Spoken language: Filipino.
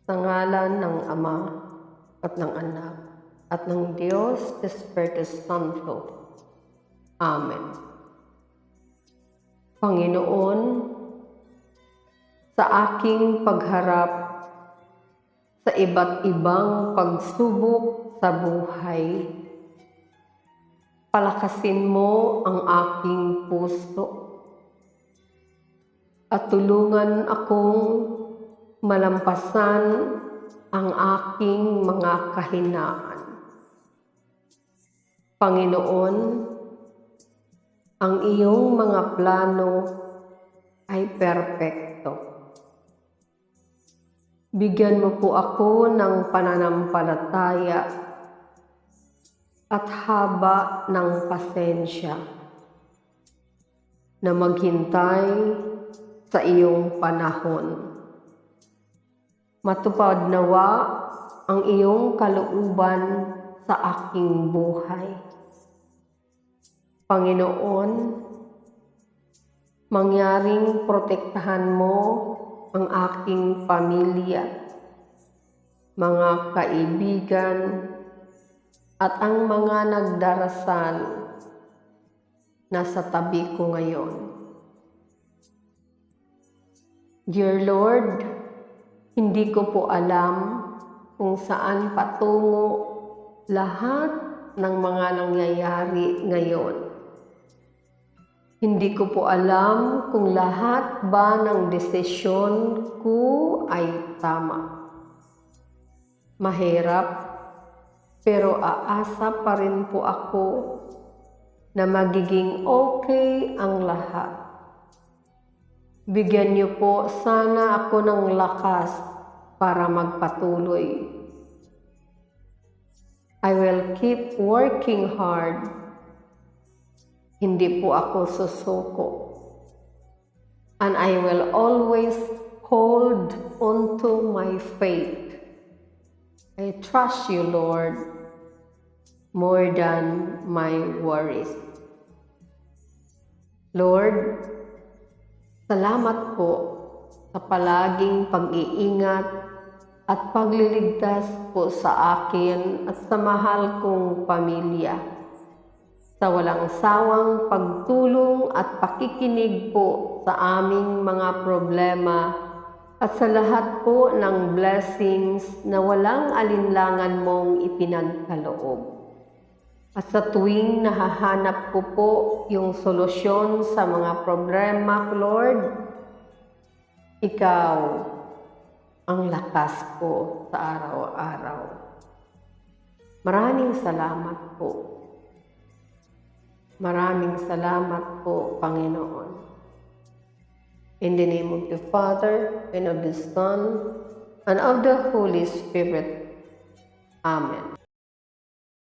Sa ngalan ng Ama at ng Anak at ng Diyos Espiritu Santo. Amen. Panginoon, sa aking pagharap sa iba't ibang pagsubok sa buhay, palakasin mo ang aking puso at tulungan akong malampasan ang aking mga kahinaan. Panginoon, ang iyong mga plano ay perpekto. Bigyan mo po ako ng pananampalataya at haba ng pasensya na maghintay sa iyong panahon. Matupad nawa ang iyong kalooban sa aking buhay. Panginoon, mangyaring protektahan mo ang aking pamilya, mga kaibigan, at ang mga nagdarasal na sa tabi ko ngayon. Dear Lord, hindi ko po alam kung saan patungo lahat ng mga nangyayari ngayon. Hindi ko po alam kung lahat ba ng desisyon ko ay tama. Mahirap, pero aasa pa rin po ako na magiging okay ang lahat. Bigyan niyo po sana ako ng lakas para magpatuloy. I will keep working hard. Hindi po ako susuko. And I will always hold onto my faith. I trust you, Lord, more than my worries. Lord, salamat po sa palaging pag-iingat at pagliligtas po sa akin at sa mahal kong pamilya. Sa walang sawang pagtulong at pakikinig po sa aming mga problema at sa lahat po ng blessings na walang alinlangan mong ipinagkaloob. At sa tuwing nahahanap ko po yung solusyon sa mga problema, Lord, Ikaw ang lakas ko sa araw-araw. Maraming salamat po. Maraming salamat po, Panginoon. In the name of the Father, and of the Son, and of the Holy Spirit. Amen.